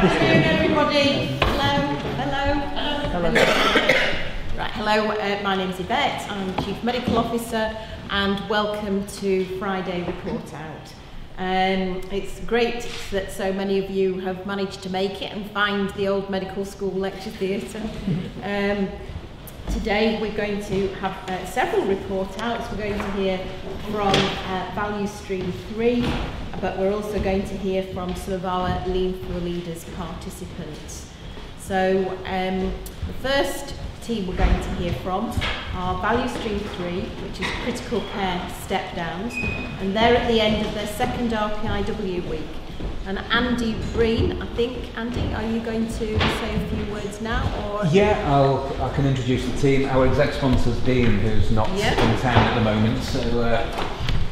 afternoon, everybody. Hello. Right, hello, my name's Yvette, I'm Chief Medical Officer, and welcome to Friday Report Out. It's great that so many of you have managed to make it and find the old medical school lecture theatre. Today we're going to have several report outs. We're going to hear from Value Stream 3, but we're also going to hear from some of our Lean for Leaders participants. So the first team we're going to hear from are Value Stream 3, which is critical care step downs, and they're at the end of their second RPIW week. And Andy Breen, I think, Andy, are you going to say a few words now? Or? Yeah, I can introduce the team. Our exec sponsor's Dean, who's not in town at the moment. So,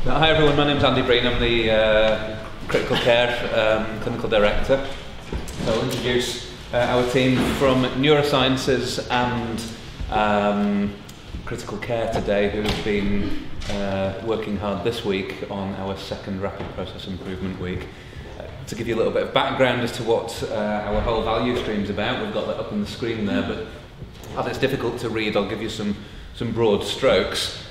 hi everyone, my name's Andy Breen. I'm the critical care clinical director. So I'll introduce our team from neurosciences and critical care today, who have been working hard this week on our second Rapid Process Improvement Week. To give you a little bit of background as to what our whole value stream's about, we've got that up on the screen there, but as it's difficult to read, I'll give you some broad strokes.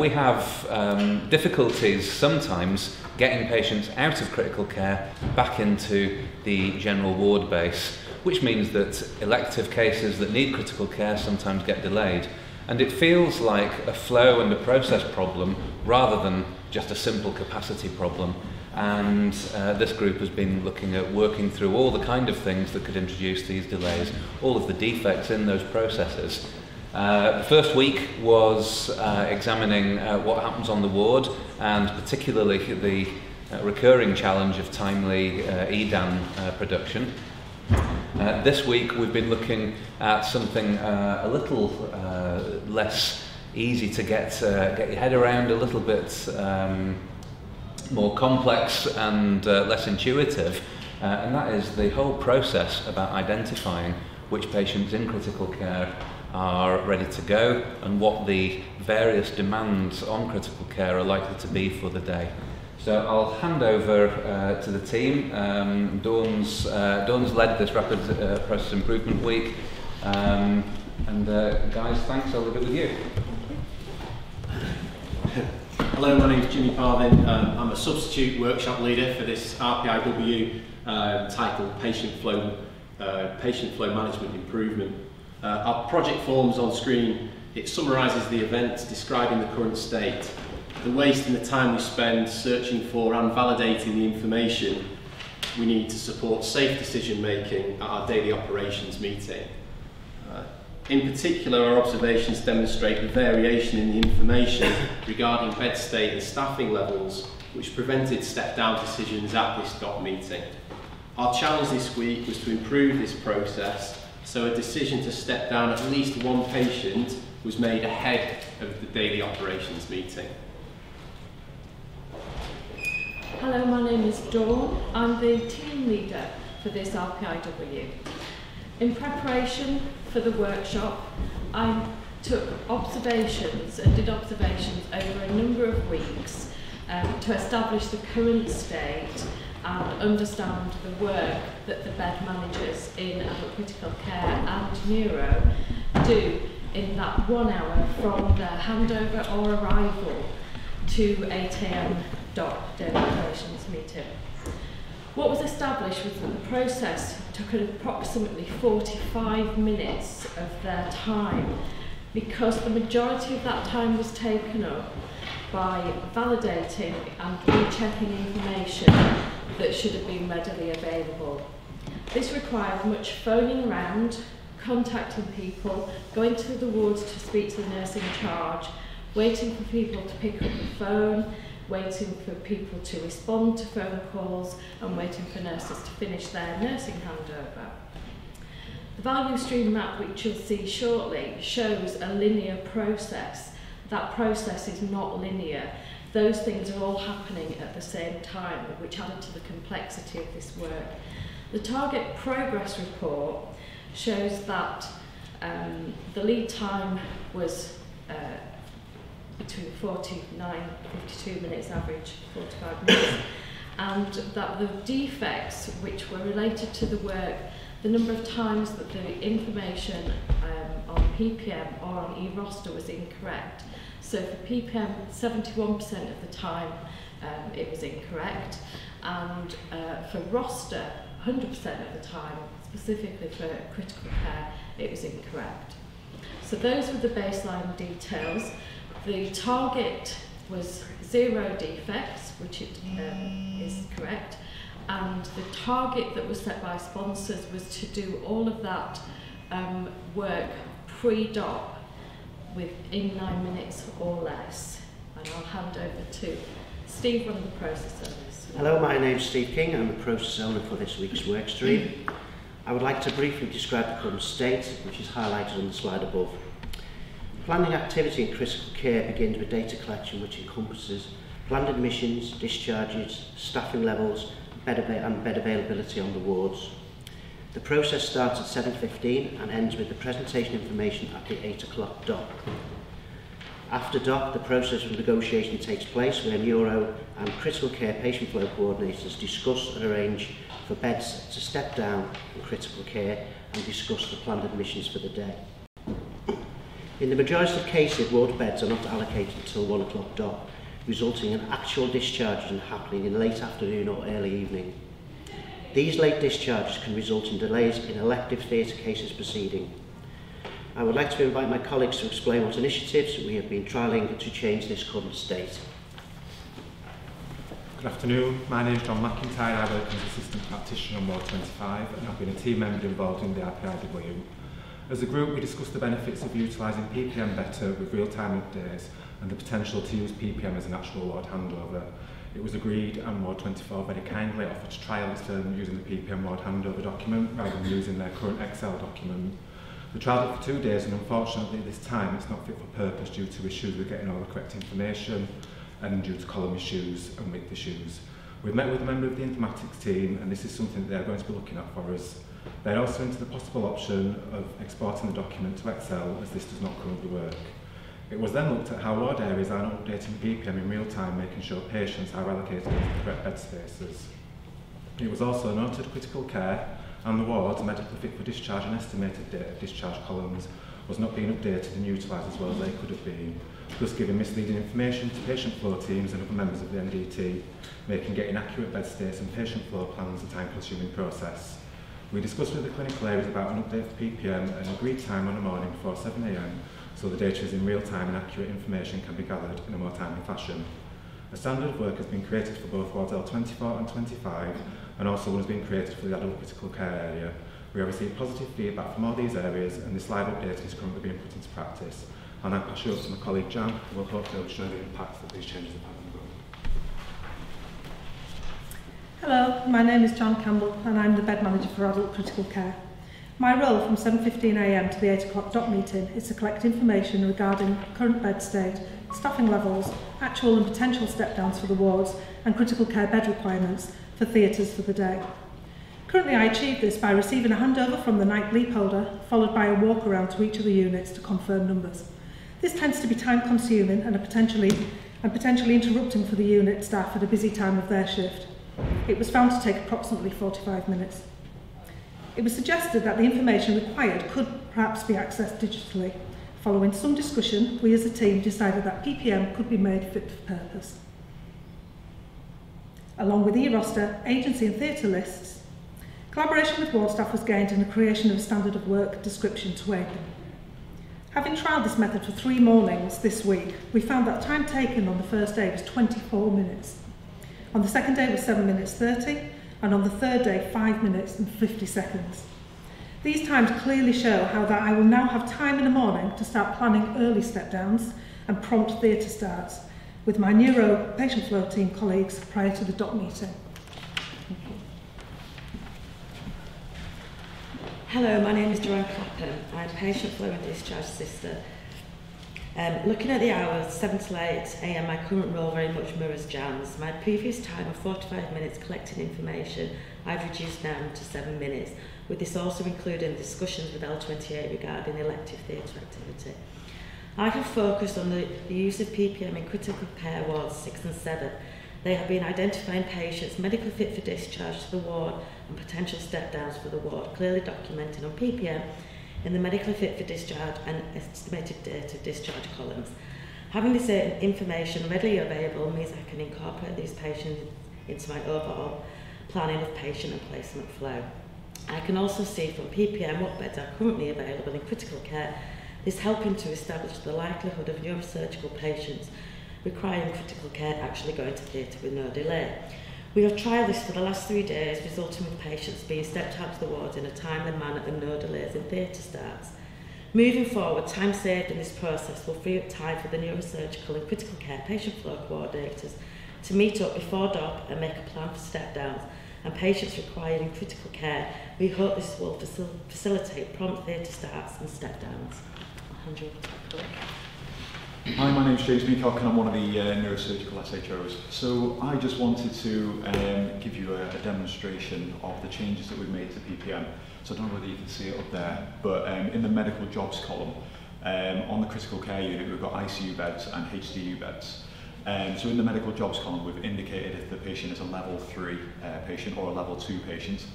We have difficulties sometimes getting patients out of critical care back into the general ward base, which means that elective cases that need critical care sometimes get delayed. And it feels like a flow and a process problem rather than just a simple capacity problem. And this group has been looking at working through all the kind of things that could introduce these delays, all of the defects in those processes. The first week was examining what happens on the ward, and particularly the recurring challenge of timely EDAN production. This week we've been looking at something a little less easy to get your head around, a little bit more complex and less intuitive, and that is the whole process about identifying which patients in critical care are ready to go and what the various demands on critical care are likely to be for the day. So I'll hand over to the team. Dawn's led this Rapid Process Improvement Week, and guys, thanks, I'll leave it with you. Hello, my name is Jimmy Parvin. I'm a substitute workshop leader for this RPIW titled Patient Flow Management Improvement. Our project form's on screen. It summarises the events describing the current state, the waste and the time we spend searching for and validating the information we need to support safe decision making at our daily operations meeting. In particular, our observations demonstrate the variation in the information regarding bed state and staffing levels, which prevented step-down decisions at this DOC meeting. Our challenge this week was to improve this process, so a decision to step down at least one patient was made ahead of the daily operations meeting. Hello, my name is Dawn. I'm the team leader for this RPIW. In preparation for the workshop, I took observations and did observations over a number of weeks to establish the current state and understand the work that the bed managers in adult critical care and neuro do in that 1 hour from their handover or arrival to 8 AM DOC daily operations meeting. What was established was that the process took approximately 45 minutes of their time, because the majority of that time was taken up by validating and rechecking information that should have been readily available. This required much phoning around, contacting people, going to the wards to speak to the nurse in charge, waiting for people to pick up the phone, waiting for people to respond to phone calls, and waiting for nurses to finish their nursing handover. The value stream map, which you'll see shortly, shows a linear process. That process is not linear. Those things are all happening at the same time, which added to the complexity of this work. The target progress report shows that the lead time was between 49 and 52 minutes, average 45 minutes, and that the defects which were related to the work, the number of times that the information on PPM or on e-roster was incorrect. So for PPM, 71% of the time it was incorrect, and for roster, 100% of the time, specifically for critical care, it was incorrect. So those were the baseline details. The target was 0 defects, which is correct, and the target that was set by sponsors was to do all of that work pre-DOP within 9 minutes or less. And I'll hand over to Steve, one of the process owners. Hello, my name's Steve King. I'm the process owner for this week's work stream. I would like to briefly describe the current state, which is highlighted on the slide above. Planning activity in critical care begins with data collection, which encompasses planned admissions, discharges, staffing levels, and bed availability on the wards. The process starts at 7:15 and ends with the presentation information at the 8 o'clock DOP. After DOP, the process of negotiation takes place where neuro and critical care patient flow coordinators discuss and arrange for beds to step down in critical care and discuss the planned admissions for the day. In the majority of cases, ward beds are not allocated until 1 o'clock DOP, resulting in actual discharges happening in late afternoon or early evening. These late discharges can result in delays in elective theatre cases proceeding. I would like to invite my colleagues to explain what initiatives we have been trialling to change this current state. Good afternoon, my name is John McIntyre. I work as Assistant Practitioner on Ward 25 and I've been a team member involved in the RPIW. As a group, we discussed the benefits of utilising PPM better with real-time updates and the potential to use PPM as an actual ward handover. It was agreed and Ward 24 very kindly offered to trial this term using the PPM ward handover document rather than using their current Excel document. We trialled it for 2 days and unfortunately this time it's not fit for purpose due to issues with getting all the correct information and due to column issues and width issues. We've met with a member of the informatics team and this is something that they're going to be looking at for us. They're also into the possible option of exporting the document to Excel as this does not currently work. It was then looked at how ward areas are not updating PPM in real time, making sure patients are allocated into the correct bed spaces. It was also noted critical care and the wards medically fit for discharge and estimated date of discharge columns was not being updated and utilised as well as they could have been, thus giving misleading information to patient flow teams and other members of the NDT, making getting accurate bed states and patient flow plans a time-consuming process. We discussed with the clinical areas about an update of PPM and agreed time on a morning before 7 AM so the data is in real time and accurate information can be gathered in a more timely fashion. A standard of work has been created for both wards L24 and 25 and also one has been created for the adult critical care area. We have received positive feedback from all these areas and this live update is currently being put into practice. I'll now pass you over to my colleague Jan who will hopefully show the impact that these changes have had on the group. Hello, my name is John Campbell and I'm the bed manager for adult critical care. My role from 7:15 AM to the 8 o'clock DOP meeting is to collect information regarding current bed state, staffing levels, actual and potential step downs for the wards and critical care bed requirements for theatres for the day. Currently I achieve this by receiving a handover from the night bleep holder followed by a walk around to each of the units to confirm numbers. This tends to be time consuming and potentially interrupting for the unit staff at a busy time of their shift. It was found to take approximately 45 minutes. It was suggested that the information required could perhaps be accessed digitally. Following some discussion, we as a team decided that PPM could be made fit for purpose. Along with e-roster, agency and theatre lists, collaboration with ward staff was gained in the creation of a standard of work description to aid them. Having trialled this method for 3 mornings this week, we found that time taken on the first day was 24 minutes. On the second day was 7 minutes 30, and on the third day 5 minutes and 50 seconds. These times clearly show how that I will now have time in the morning to start planning early step downs and prompt theatre starts with my neuro patient flow team colleagues prior to the DOP meeting. Hello, my name is Joanne Clapham. I'm patient flow and discharge assistant. Looking at the hours, 7 to 8 AM, my current role very much mirrors Jan's. My previous time of 45 minutes collecting information, I've reduced now to 7 minutes, with this also including discussions with L28 regarding elective theatre activity. I have focused on the use of PPM in critical care wards 6 and 7, They have been identifying patients medically fit for discharge to the ward and potential step downs for the ward, clearly documented on PPM in the medically fit for discharge and estimated date of discharge columns. Having this information readily available means I can incorporate these patients into my overall planning of patient and placement flow. I can also see from PPM what beds are currently available in critical care, this helping to establish the likelihood of neurosurgical patients requiring critical care actually going to theatre with no delay. We have trialled this for the last 3 days, resulting with patients being stepped out to the wards in a timely manner and no delays in theatre starts. Moving forward, time saved in this process will free up time for the neurosurgical and critical care patient flow coordinators to meet up before DOP and make a plan for step downs and patients requiring critical care. We hope this will facilitate prompt theatre starts and step downs. I'll hand you over to Chloe. Hi, my name's James Meacock and I'm one of the neurosurgical SHOs. So I just wanted to give you a demonstration of the changes that we've made to PPM. So I don't know whether you can see it up there, but in the medical jobs column, on the critical care unit, we've got ICU beds and HDU beds. So in the medical jobs column, we've indicated if the patient is a level 3 patient or a level 2 patient.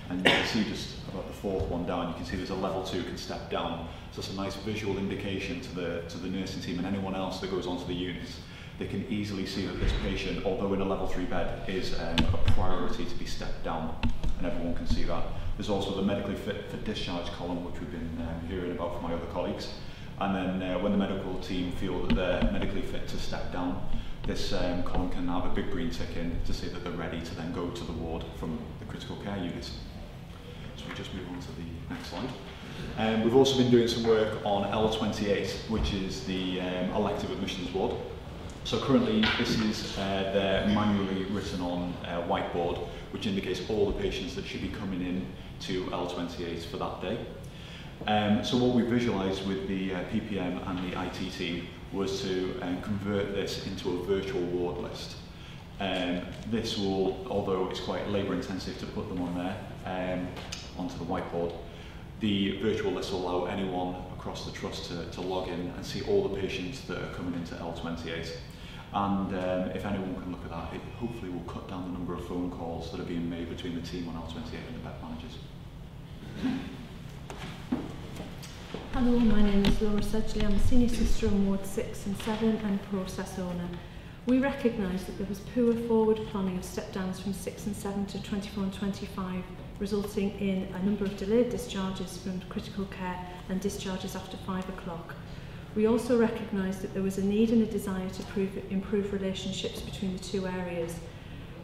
And you can see just about the 4th one down, you can see there's a level 2 can step down. So it's a nice visual indication to the nursing team and anyone else that goes onto the units. They can easily see that this patient, although in a level 3 bed, is a priority to be stepped down, and everyone can see that. There's also the medically fit for discharge column, which we've been hearing about from my other colleagues. And then when the medical team feel that they're medically fit to step down, this column can have a big green tick in to say that they're ready to then go to the ward from the critical care unit. So we just move on to the next slide. We've also been doing some work on L28, which is the elective admissions ward. So currently this is their manually written on whiteboard, which indicates all the patients that should be coming in to L28 for that day. So what we visualised with the PPM and the IT team was to convert this into a virtual ward list. This will, although it's quite labour intensive to put them on there, onto the whiteboard, the virtual list will allow anyone across the trust to log in and see all the patients that are coming into L28. And if anyone can look at that, it hopefully will cut down the number of phone calls that are being made between the team on L28 and the bed managers. Hello, my name is Laura Sedgley. I'm a senior sister on Ward 6 and 7 and process owner. We recognised that there was poor forward planning of step downs from 6 and 7 to 24 and 25, resulting in a number of delayed discharges from critical care and discharges after 5 o'clock. We also recognised that there was a need and a desire to improve relationships between the two areas.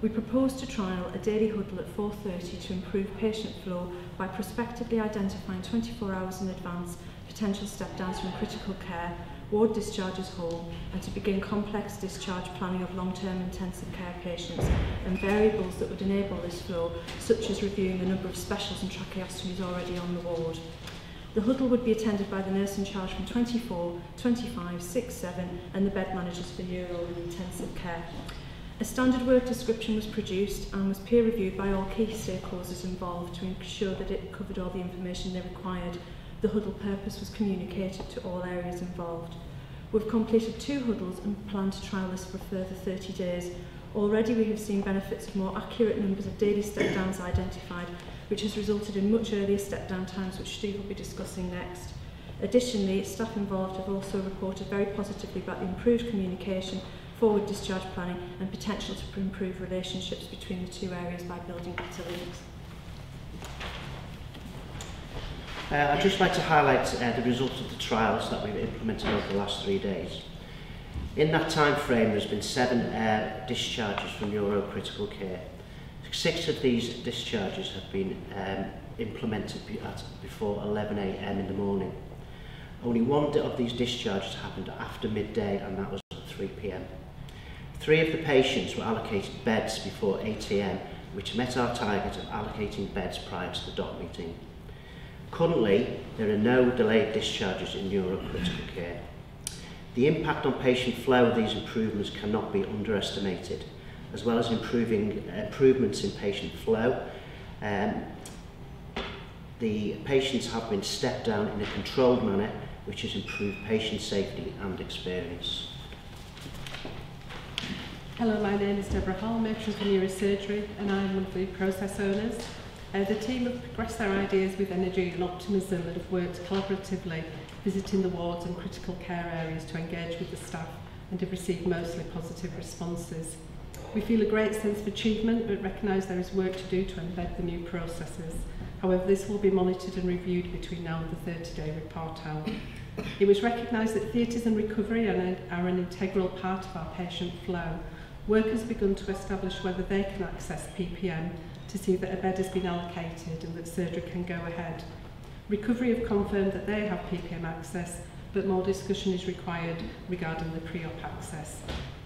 We proposed to trial a daily huddle at 4:30 to improve patient flow by prospectively identifying 24 hours in advance potential step downs from critical care, ward discharges home, and to begin complex discharge planning of long-term intensive care patients and variables that would enable this flow, such as reviewing the number of specials and tracheostomies already on the ward. The huddle would be attended by the nurse in charge from 24, 25, 6, 7 and the bed managers for neuro and intensive care. A standard work description was produced and was peer reviewed by all key stakeholders involved to ensure that it covered all the information they required. The huddle purpose was communicated to all areas involved. We've completed 2 huddles and plan to trial this for a further 30 days. Already we have seen benefits of more accurate numbers of daily step downs identified, which has resulted in much earlier step down times, which Steve will be discussing next. Additionally, staff involved have also reported very positively about the improved communication, forward discharge planning and potential to improve relationships between the two areas by building better links. I'd just like to highlight the results of the trials that we've implemented over the last 3 days. In that time frame, there's been 7 discharges from neurocritical care. 6 of these discharges have been implemented before 11 a.m. in the morning. Only 1 of these discharges happened after midday, and that was at 3 p.m. 3 of the patients were allocated beds before 8 a.m, which met our target of allocating beds prior to the DOC meeting. Currently, there are no delayed discharges in neurocritical care. The impact on patient flow of these improvements cannot be underestimated, as well as improvements in patient flow. The patients have been stepped down in a controlled manner, which has improved patient safety and experience. Hello, my name is Deborah Hall, matron for neurosurgery, and I'm one of the process owners. The team have progressed their ideas with energy and optimism and have worked collaboratively, visiting the wards and critical care areas to engage with the staff, and have received mostly positive responses. We feel a great sense of achievement, but recognise there is work to do to embed the new processes. However, this will be monitored and reviewed between now and the 30-day report out. It was recognised that theatres and recovery are an integral part of our patient flow. Work has begun to establish whether they can access PPM to see that a bed has been allocated and that surgery can go ahead. Recovery have confirmed that they have PPM access, but more discussion is required regarding the pre-op access.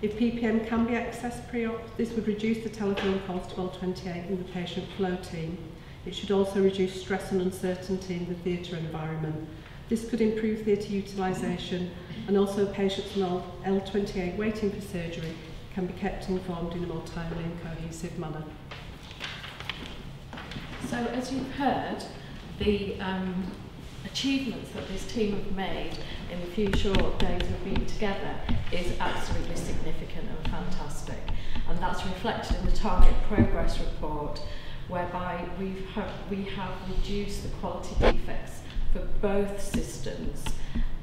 If PPM can be accessed pre-op, this would reduce the telephone calls to L28 in the patient flow team. It should also reduce stress and uncertainty in the theatre environment. This could improve theatre utilisation, and also patients on L28 waiting for surgery can be kept informed in a more timely and cohesive manner. So as you've heard, the achievements that this team have made in the few short days of being together is absolutely significant and fantastic. And that's reflected in the target progress report, whereby we have reduced the quality defects for both systems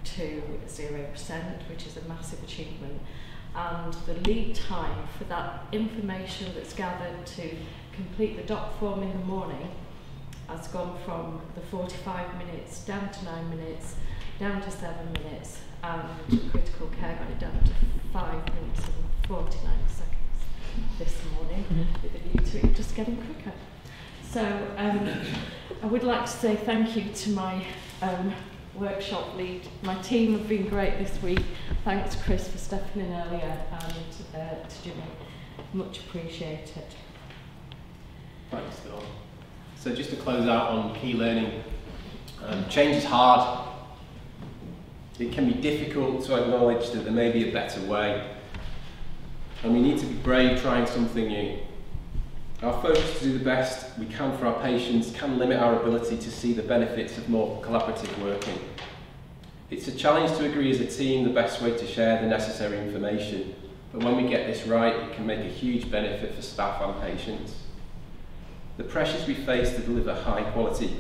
to 0%, which is a massive achievement. And the lead time for that information that's gathered to complete the doc form in the morning has gone from the 45 minutes down to 9 minutes, down to 7 minutes, and critical care got it down to 5 minutes and 49 seconds this morning, with a view to it just getting quicker. So I would like to say thank you to my workshop lead. My team have been great this week. Thanks, Chris, for stepping in earlier, and to Jimmy. Much appreciated. Thanks, Dawn. So just to close out on key learning, change is hard. It can be difficult to acknowledge that there may be a better way, and we need to be brave trying something new. Our focus to do the best we can for our patients can limit our ability to see the benefits of more collaborative working. It's a challenge to agree as a team the best way to share the necessary information, but when we get this right, it can make a huge benefit for staff and patients. The pressures we face to deliver high quality,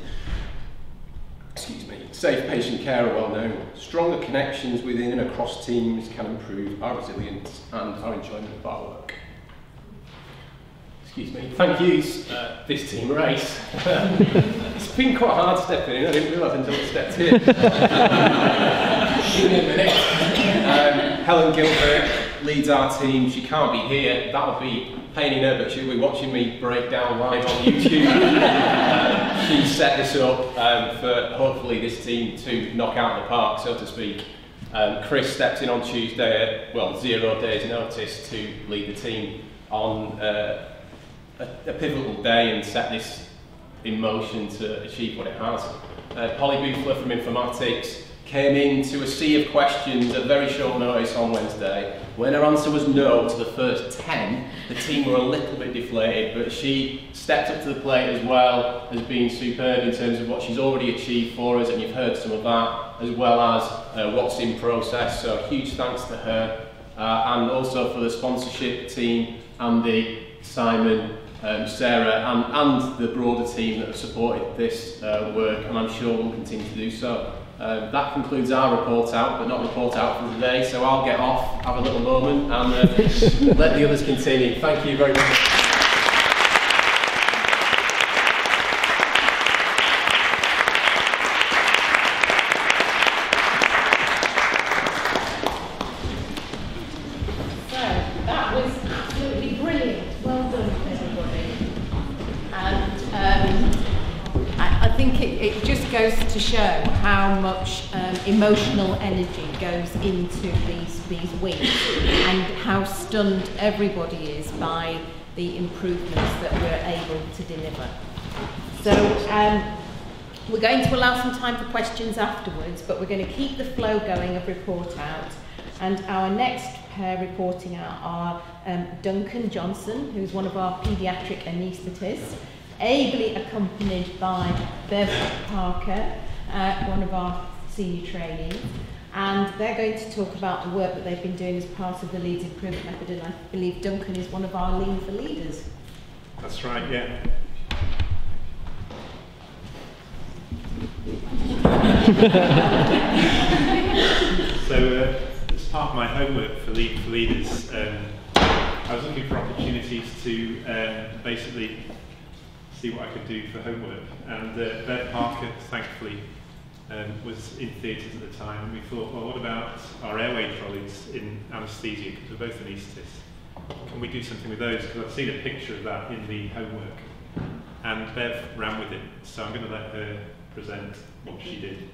safe patient care are well known. Stronger connections within and across teams can improve our resilience and our enjoyment of our work. Thank yous, this team race. It's been quite hard stepping in, I didn't realise until I stepped in. Give me a minute. Helen Gilbert leads our team. She can't be here. That'll be a pain in her, but she'll be watching me break down live on YouTube. She set this up for hopefully this team to knock out the park, so to speak. Chris stepped in on Tuesday at, 0 days notice to lead the team on a pivotal day and set this in motion to achieve what it has. Polly Bufler from Informatics came into a sea of questions at very short notice on Wednesday. When her answer was no to the first 10, the team were a little bit deflated, but she stepped up to the plate as well as being superb in terms of what she's already achieved for us, and you've heard some of that, as well as what's in process, so huge thanks to her. And also for the sponsorship team, Andy, Simon, Sarah and the broader team that have supported this work, and I'm sure will continue to do so. That concludes our report out, but not report out for today, so I'll get off, have a little moment, and let the others continue. Thank you very much. To show how much emotional energy goes into these weeks and how stunned everybody is by the improvements that we're able to deliver. So we're going to allow some time for questions afterwards, but we're going to keep the flow going of report out, and our next pair reporting out are Duncan Johnson, who's one of our paediatric anaesthetists, ably accompanied by Bev Parker, one of our senior trainees, and they're going to talk about the work that they've been doing as part of the Leeds Improvement Method, and I believe Duncan is one of our Lean for Leaders. That's right, yeah. So, as part of my homework for Lean for Leaders, I was looking for opportunities to basically see what I could do for homework, and Beth Parker, thankfully, was in theatres at the time, and we thought, well, what about our airway trolleys in anesthesia, because we're both anaesthetists. Can we do something with those? Because I've seen a picture of that in the homework, and Bev ran with it, so I'm going to let her present what she did.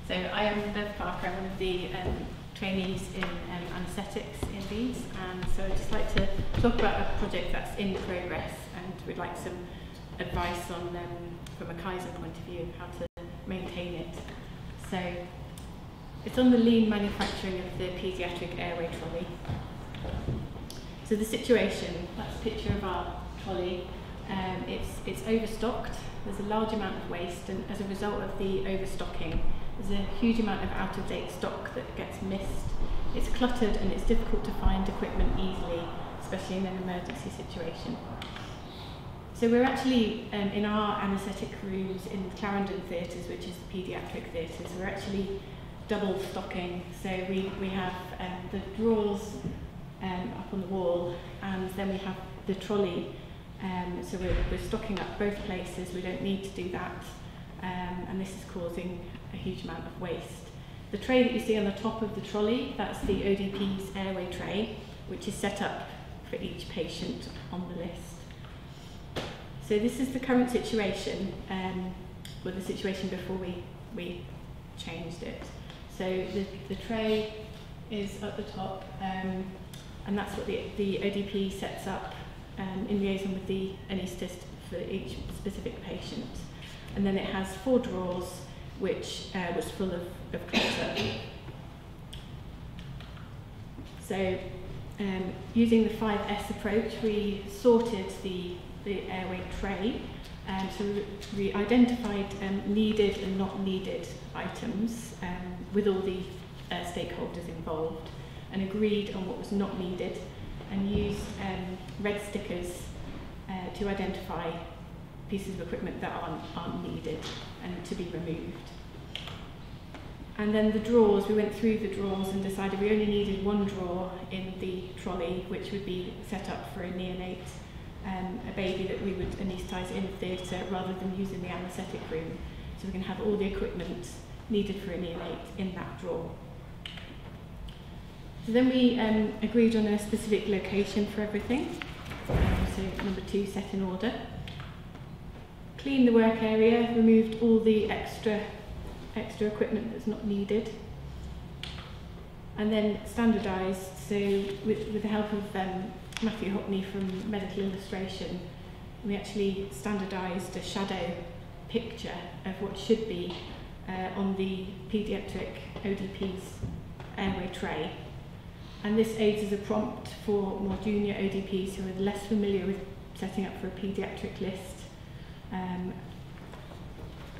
So I am Bev Parker, I'm one of the trainees in anaesthetics in Leeds, and so I'd just like to talk about a project that's in progress, and we'd like some advice on, from a Kaizen point of view, how to maintain it. So it's on the lean manufacturing of the paediatric airway trolley. So the situation, that's a picture of our trolley. It's overstocked, there's a large amount of waste, and as a result of the overstocking, there's a huge amount of out-of-date stock that gets missed. It's cluttered and it's difficult to find equipment easily, especially in an emergency situation. So we're actually, in our anaesthetic rooms in Clarendon theatres, which is the paediatric theatres, we're actually double stocking. So we have the drawers up on the wall, and then we have the trolley. So we're stocking up both places, we don't need to do that, and this is causing a huge amount of waste. The tray that you see on the top of the trolley, that's the ODP's airway tray, which is set up for each patient on the list. So this is the current situation, or the situation before we changed it. So the tray is at the top, and that's what the ODP sets up in liaison with the anaesthetist for each specific patient. And then it has 4 drawers, which was full of clutter. So using the 5S approach, we sorted the airway tray. So we identified needed and not needed items with all the stakeholders involved, and agreed on what was not needed, and used red stickers to identify pieces of equipment that aren't needed and to be removed. And then the drawers, we went through the drawers and decided we only needed 1 drawer in the trolley, which would be set up for a neonate, a baby that we would anaesthetise in theatre rather than using the anaesthetic room. So we can have all the equipment needed for a neonate in that drawer. So then we agreed on a specific location for everything. So number 2, set in order. Cleaned the work area, removed all the extra equipment that's not needed, and then standardised. So with the help of Matthew Hockney from Medical Illustration, we actually standardised a shadow picture of what should be on the paediatric ODP's airway tray. And this aids as a prompt for more junior ODPs who are less familiar with setting up for a paediatric list,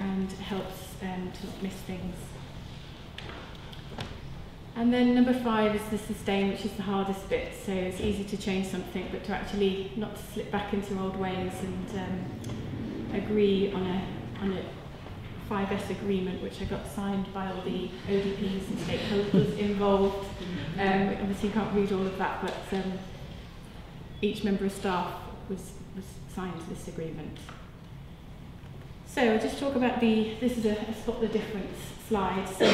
and helps to not miss things. And then number 5 is the sustain, which is the hardest bit. So it's easy to change something, but to actually not to slip back into old ways and agree on a 5S agreement, which I got signed by all the ODPs and stakeholders involved. Obviously you can't read all of that, but each member of staff was signed to this agreement. So I'll just talk about this is a spot the difference slide. So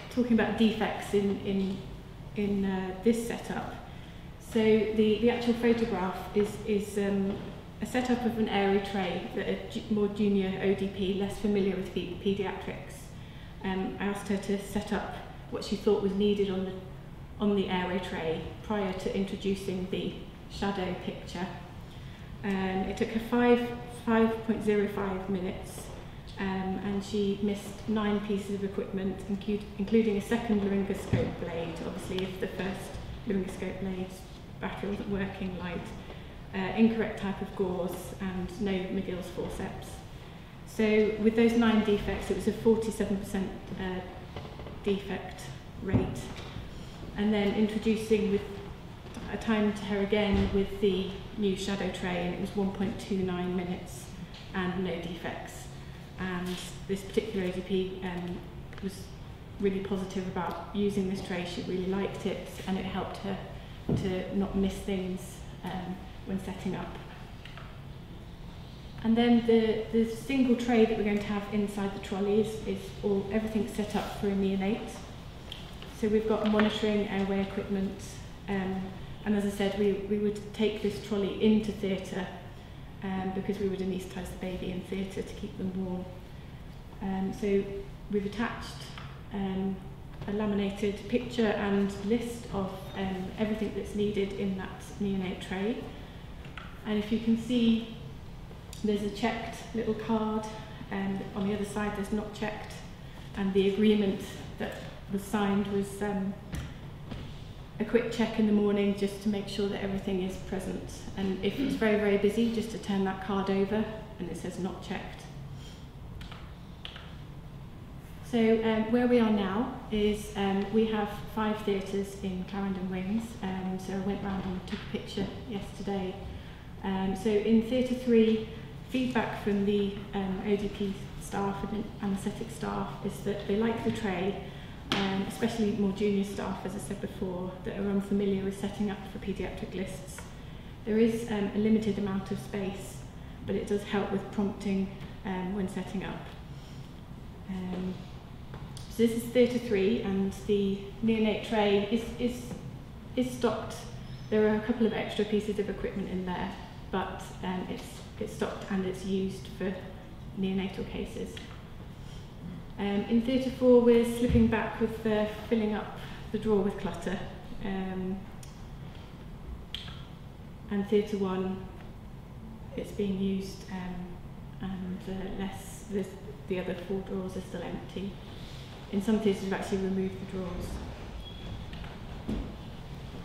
talking about defects in this setup. So the actual photograph is a setup of an airway tray that a more junior ODP, less familiar with paediatrics. I asked her to set up what she thought was needed on the airway tray prior to introducing the shadow picture. It took her 5.05 minutes, and she missed 9 pieces of equipment, including a second laryngoscope blade. Obviously, if the first laryngoscope blade's battery wasn't working, light, incorrect type of gauze, and no McGill's forceps. So with those 9 defects, it was a 47% defect rate. And then introducing with a time to her again with the new shadow tray, and it was 1.29 minutes and no defects. And this particular ADP was really positive about using this tray. She really liked it, and it helped her to not miss things when setting up. And then the single tray that we're going to have inside the trolley is everything set up for a neonate. So we've got monitoring, airway equipment, and as I said, we would take this trolley into theatre because we would anaesthetise the baby in theatre to keep them warm. So we've attached a laminated picture and list of everything that's needed in that neonate tray. And if you can see, there's a checked little card, and on the other side there's not checked, and the agreement that was signed was a quick check in the morning just to make sure that everything is present, and if it's very, very busy, just to turn that card over and it says not checked. So where we are now is we have 5 theatres in Clarendon Wings, so I went round and took a picture yesterday. So in Theatre 3, feedback from the ODP staff and anaesthetic staff is that they like the tray, especially more junior staff, as I said before, that are unfamiliar with setting up for paediatric lists. There is a limited amount of space, but it does help with prompting when setting up. So this is Theatre 3, and the neonate tray is stocked. There are a couple of extra pieces of equipment in there, but it's stocked and it's used for neonatal cases. In Theatre 4, we're slipping back with filling up the drawer with clutter. And Theatre 1, it's being used, and the other 4 drawers are still empty. In some theatres, we've actually removed the drawers.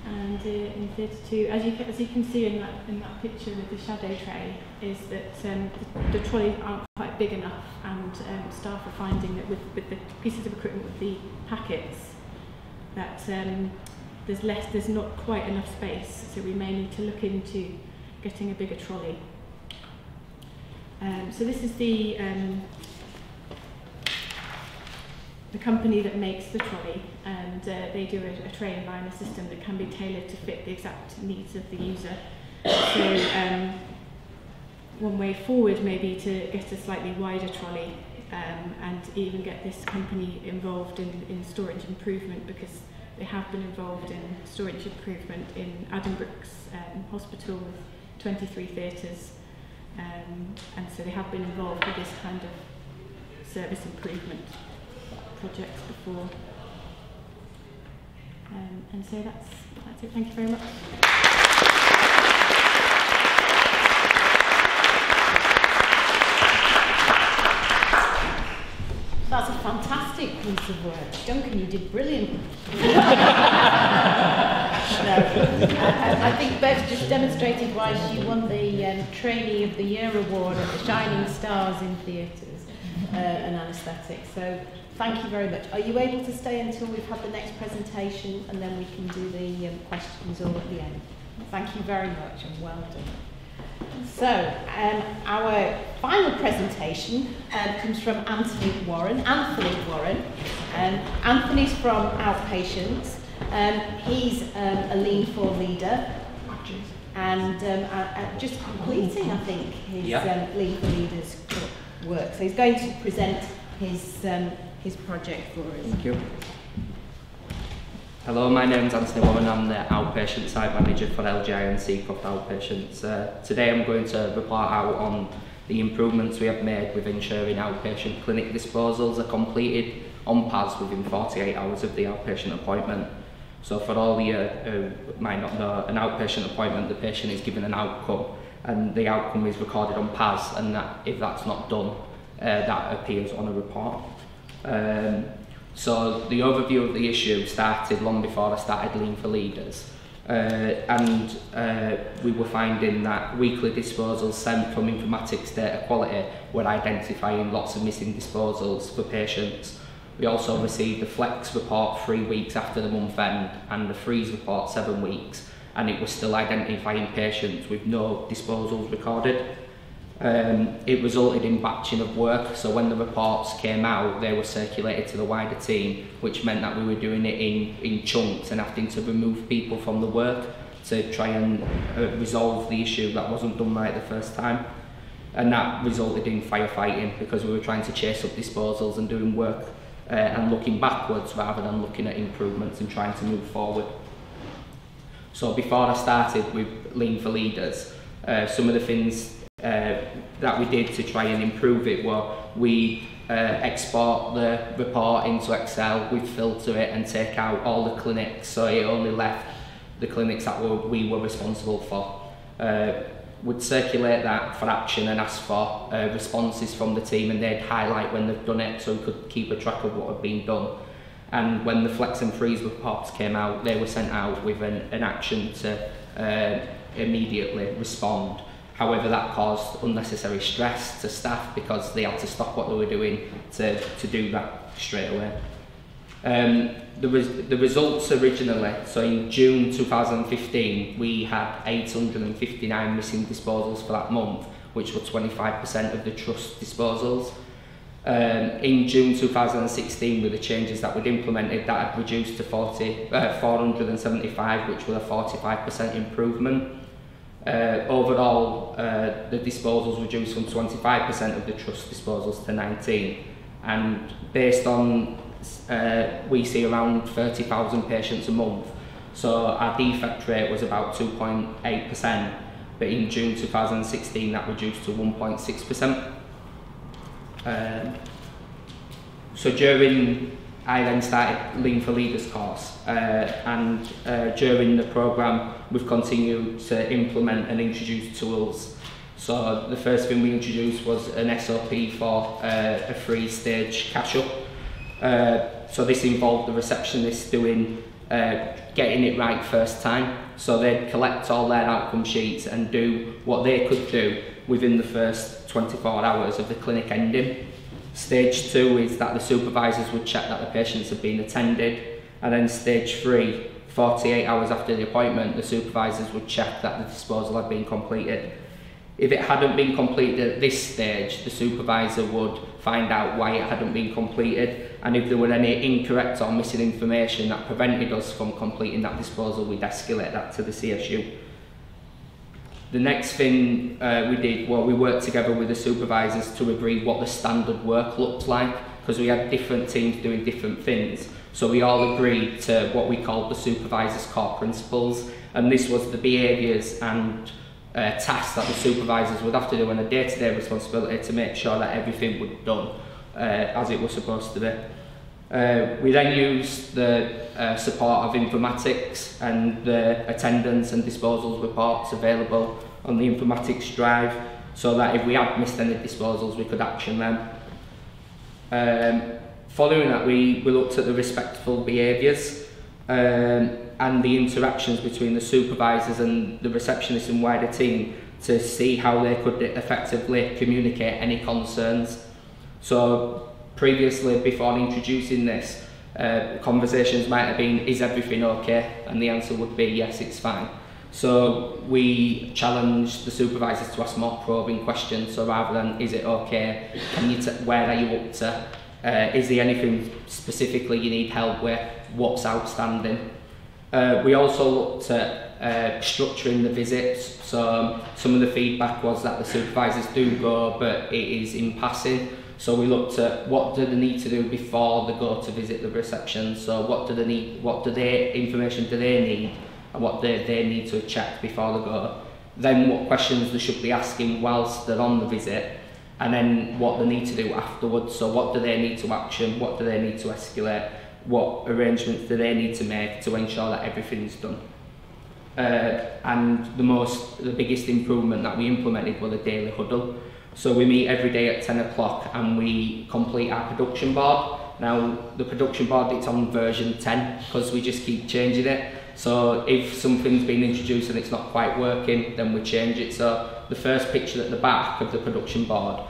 And in Theatre 2, as you can see in that picture with the shadow tray, is that the trolleys aren't quite big enough, and staff are finding that with the pieces of equipment, with the packets, that there's not quite enough space, so we may need to look into getting a bigger trolley. So this is the company that makes the trolley, and they do a tray and liner system that can be tailored to fit the exact needs of the user. So one way forward may be to get a slightly wider trolley, and even get this company involved in storage improvement, because they have been involved in storage improvement in Addenbrooke's hospital with 23 theatres, and so they have been involved with this kind of service improvement projects before. And so that's it. Thank you very much. That's a fantastic piece of work. Duncan, you did brilliant. I think Bev just demonstrated why she won the Trainee of the Year award at the Shining Stars in Theatres and Anaesthetics. So thank you very much. Are you able to stay until we've had the next presentation, and then we can do the questions all at the end? Thank you very much, and well done. So, our final presentation comes from Anthony Warren. Anthony's from Outpatient. He's a Lean 4 leader, and just completing, I think, his Lean 4 leaders work. So he's going to present his project for us. Thank you. Hello, my name is Anthony Warren. I'm the Outpatient Site Manager for LGI and Seacroft Outpatients. Today I'm going to report out on the improvements we have made with ensuring outpatient clinic disposals are completed on PAS within 48 hours of the outpatient appointment. So for all of you who might not know, an outpatient appointment, the patient is given an outcome, and the outcome is recorded on PAS, and if that's not done, that appears on a report. So the overview of the issue started long before I started Lean for Leaders. and we were finding that weekly disposals sent from informatics data quality were identifying lots of missing disposals for patients. We also received a flex report 3 weeks after the month end and the freeze report 7 weeks, and it was still identifying patients with no disposals recorded. It resulted in batching of work, so when the reports came out they were circulated to the wider team, which meant that we were doing it in chunks and having to remove people from the work to try and resolve the issue that wasn't done right the first time. And that resulted in firefighting because we were trying to chase up disposals and doing work and looking backwards rather than looking at improvements and trying to move forward. So before I started with Lean for Leaders, some of the things that we did to try and improve it were we export the report into Excel, we filter it and take out all the clinics, so it only left the clinics that we were responsible for. Would circulate that for action and ask for responses from the team, and they'd highlight when they've done it so we could keep a track of what had been done. And when the flex and freeze reports came out, they were sent out with an action to immediately respond. However, that caused unnecessary stress to staff because they had to stop what they were doing to do that straight away. The results originally, so in June 2015, we had 859 missing disposals for that month, which were 25% of the trust disposals. In June 2016, with the changes that we'd implemented, that had reduced to 475, which was a 45% improvement. Overall, the disposals reduced from 25% of the trust disposals to 19%, and based on we see around 30,000 patients a month, so our defect rate was about 2.8%, but in June 2016 that reduced to 1.6%. So I then started Lean for Leaders course, and during the programme we've continued to implement and introduce tools. So the first thing we introduced was an SOP for a 3-stage catch-up. So this involved the receptionist doing getting it right first time. So they'd collect all their outcome sheets and do what they could do within the first 24 hours of the clinic ending. Stage 2 is that the supervisors would check that the patients had been attended, and then stage 3, 48 hours after the appointment, the supervisors would check that the disposal had been completed. If it hadn't been completed at this stage, the supervisor would find out why it hadn't been completed, and if there were any incorrect or missing information that prevented us from completing that disposal, we'd escalate that to the CSU. The next thing we did, well, we worked together with the supervisors to agree what the standard work looked like, because we had different teams doing different things. So we all agreed to what we called the supervisors' core principles, and this was the behaviours and tasks that the supervisors would have to do on a day-to-day responsibility to make sure that everything was done as it was supposed to be. We then used the support of informatics and the attendance and disposals reports available on the informatics drive, so that if we had missed any disposals we could action them. Following that, we looked at the respectful behaviours and the interactions between the supervisors and the receptionists and wider team to see how they could effectively communicate any concerns. So previously, before introducing this, conversations might have been, is everything okay? And the answer would be yes, it's fine. So we challenged the supervisors to ask more probing questions, so rather than is it okay, where are you up to, is there anything specifically you need help with, what's outstanding. We also looked at structuring the visits, so some of the feedback was that the supervisors do go, but it is in passing. So we looked at what do they need to do before they go to visit the reception. So what do they need, information do they need, and what they need to check before they go. Then what questions they should be asking whilst they're on the visit, and then what they need to do afterwards. So what do they need to action, what do they need to escalate, what arrangements do they need to make to ensure that everything's done. And the biggest improvement that we implemented was a daily huddle. So we meet every day at 10 o'clock and we complete our production board. Now the production board, it's on version 10 because we just keep changing it. So if something's been introduced and it's not quite working, then we change it. So the first picture at the back of the production board,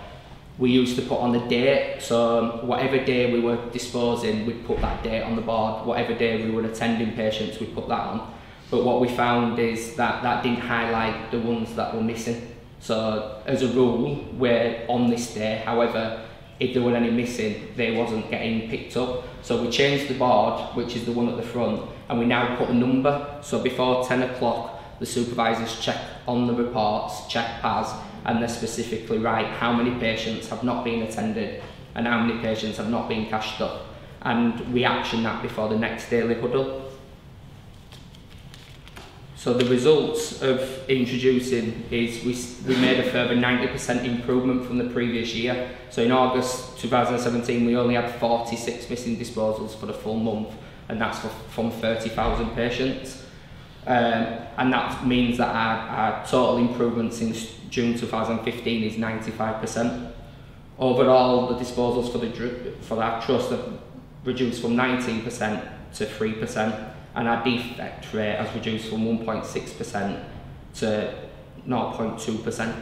we used to put on the date. So whatever day we were disposing, we'd put that date on the board. Whatever day we were attending patients, we'd put that on. But what we found is that that didn't highlight the ones that were missing. So as a rule, we're on this day. However, if there were any missing, they wasn't getting picked up. So we changed the board, which is the one at the front, and we now put a number. So before 10 o'clock, the supervisors check on the reports, check PAS, and they specifically write how many patients have not been attended and how many patients have not been cashed up. And we action that before the next daily huddle. So the results of introducing is we made a further 90% improvement from the previous year. So in August 2017, we only had 46 missing disposals for the full month, and that's from 30,000 patients. And that means that our total improvement since June 2015 is 95%. Overall, the disposals for our trust have reduced from 19% to 3%. And our defect rate has reduced from 1.6% to 0.2%.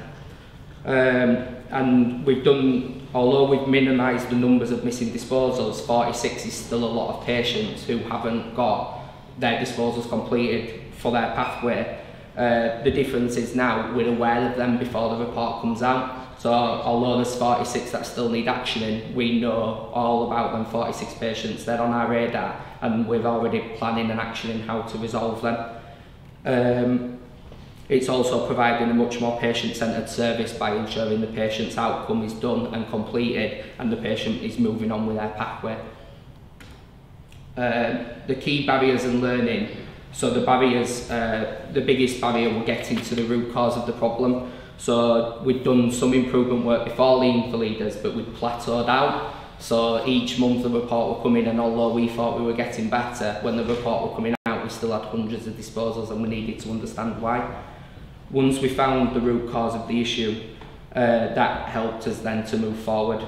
And we've done, although we've minimised the numbers of missing disposals, 46 is still a lot of patients who haven't got their disposals completed for their pathway. The difference is now we're aware of them before the report comes out. So although there's 46 that still need actioning, we know all about them 46 patients. They're on our radar, and we're already planning and actioning how to resolve them. It's also providing a much more patient-centred service by ensuring the patient's outcome is done and completed, and the patient is moving on with their pathway. The key barriers in learning. So the barriers, the biggest barrier we're getting to the root cause of the problem. So we'd done some improvement work before Lean for Leaders, but we'd plateaued out. So each month the report would come in, and although we thought we were getting better, when the report was coming out, we still had hundreds of disposals, and we needed to understand why. Once we found the root cause of the issue, that helped us then to move forward.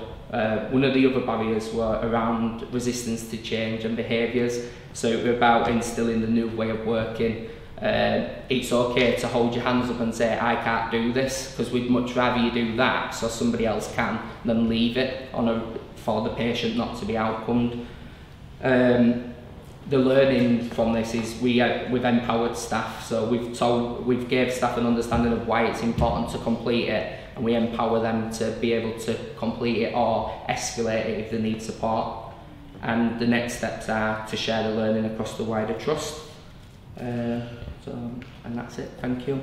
One of the other barriers were around resistance to change and behaviours. So it was about instilling the new way of working. It's okay to hold your hands up and say, I can't do this, because we'd much rather you do that so somebody else can, than leave it for the patient not to be outcomed. The learning from this is we've empowered staff, so we've gave staff an understanding of why it's important to complete it, and we empower them to be able to complete it or escalate it if they need support. And the next steps are to share the learning across the wider trust. And that's it. Thank you.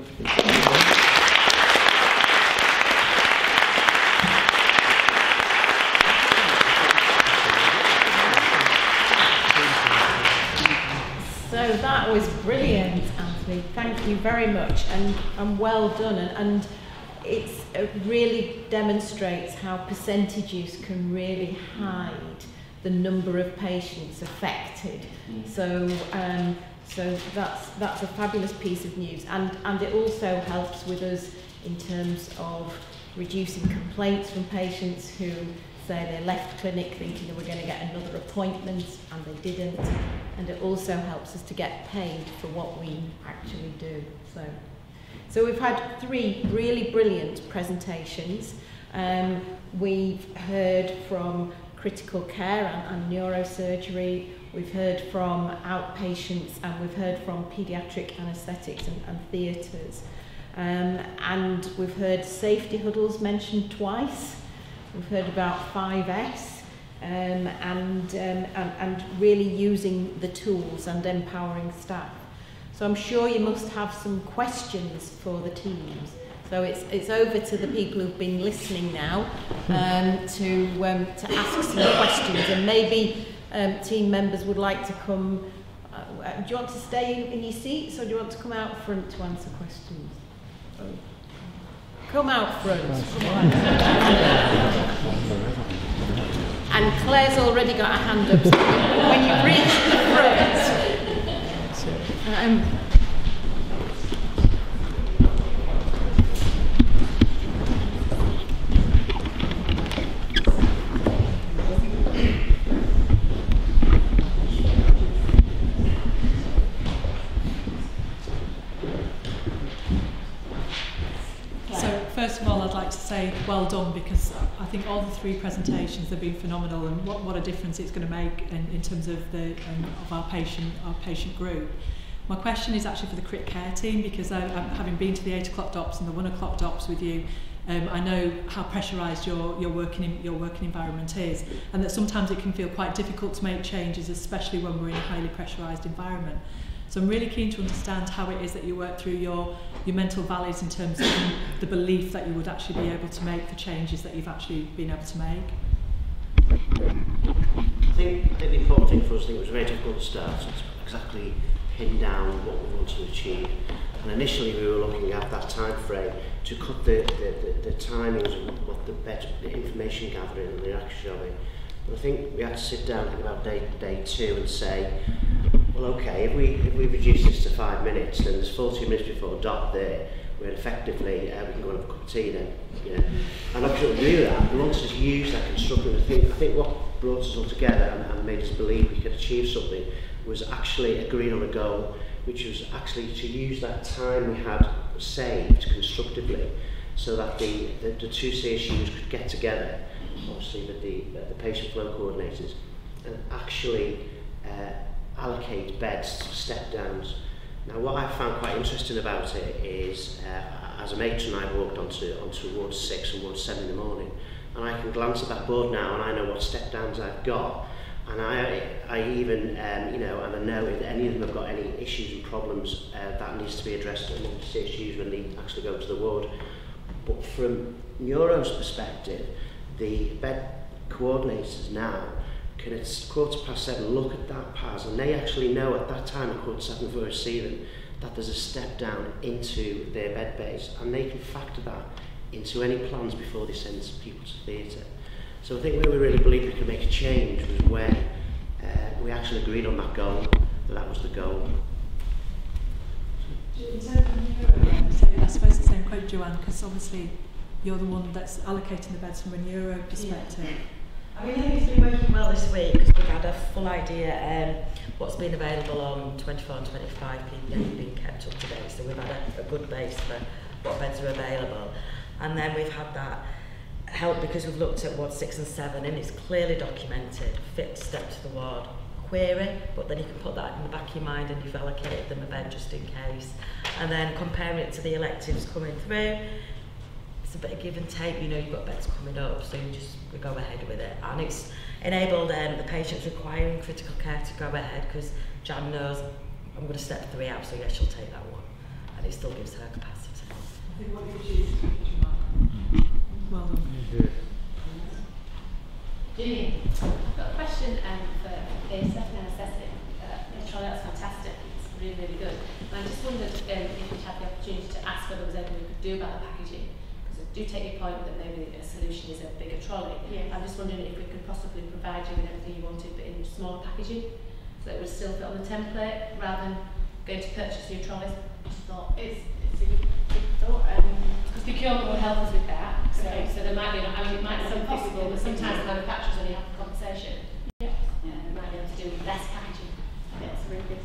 So that was brilliant, Anthony. Thank you very much, and well done. And it really demonstrates how percentage use can really hide the number of patients affected. So that's a fabulous piece of news, and it also helps with us in terms of reducing complaints from patients who say they left clinic thinking they were going to get another appointment and they didn't, and it also helps us to get paid for what we actually do. So we've had 3 really brilliant presentations. We've heard from critical care and neurosurgery, we've heard from outpatients, and we've heard from paediatric anaesthetics and theatres. And we've heard safety huddles mentioned twice. We've heard about 5S and really using the tools and empowering staff. So I'm sure you must have some questions for the teams. So it's over to the people who've been listening now to ask some questions, and maybe team members would like to come. Do you want to stay in your seats, or do you want to come out front to answer questions? Come out front. Come on. And Claire's already got a hand up. So when you reach the front. first of all, I'd like to say well done, because I think all the 3 presentations have been phenomenal, and what a difference it's going to make in terms of of our patient group. My question is actually for the crit care team, because having been to the 8 o'clock DOPS and the 1 o'clock DOPS with you, I know how pressurised your working environment is, and that sometimes it can feel quite difficult to make changes, especially when we're in a highly pressurised environment. So I'm really keen to understand how it is that you work through your mental valleys in terms of the belief that you would actually be able to make the changes that you've actually been able to make. I think the important thing for us, it was very difficult to start, so it's exactly pin down what we want to achieve. And initially we were looking at that time frame to cut the timings and what the information gathering and the action of it. But I think we had to sit down and think about day 2 and say, well, okay, if we reduce this to 5 minutes, then there's 40 minutes before DOP there, where effectively we can go and have a cup of tea then. You know? And obviously we do that, we wanted to use that constructive. I think what brought us all together and made us believe we could achieve something was actually agreeing on a goal, which was actually to use that time we had saved constructively, so that the 2 CSUs could get together, obviously with the patient flow coordinators, and actually allocate beds to step downs. Now, what I found quite interesting about it is, as a matron, I walked onto Ward 6 and Ward 7 in the morning, and I can glance at that board now and I know what step downs I've got, and I even, you know, and I know if any of them have got any issues and problems that needs to be addressed among the CSUs when they actually go to the ward. But from Neuro's perspective, the bed coordinators now can at 7:15 look at that PAS, and they actually know at that time at 7:15 before I see them that there's a step down into their bed base, and they can factor that into any plans before they send people to theatre. So I think where we really believed we could make a change was when we actually agreed on that goal, that was the goal. In terms of I suppose the same quote, Joanne, because obviously you're the one that's allocating the beds from a neuro perspective. Yeah. I mean, I think it's been working well this week because we've had a full idea what's been available on 24 and 25 PPM being kept up to date, so we've had a good base for what beds are available. And then we've had that help because we've looked at Ward 6 and 7 and it's clearly documented, fit to step to the ward, query, but then you can put that in the back of your mind and you've allocated them a bed just in case. And then comparing it to the electives coming through, it's a bit of give and take, you know, you've got beds coming up, so we go ahead with it. And it's enabled the patients requiring critical care to go ahead because Jan knows I'm going to step 3 out, so yeah, she'll take that one. And it still gives her capacity. I think what you choose, well done. Julie, I've got a question for the second anaesthetic. That's fantastic. It's really, really good. And I just wondered if we'd had the opportunity to ask whether there was anything we could do about the packaging. Because I do take your point that maybe a solution is a bigger trolley. Yeah. I'm just wondering if we could possibly provide you with everything you wanted, but in smaller packaging, so that it would still fit on the template rather than going to purchase new trolleys. I just thought it's a good thought. Because procurement will help us with that. So there might be, I mean, it might not be possible, but sometimes the manufacturers only have a conversation. Yeah. We might be able to do less packaging. That's a really good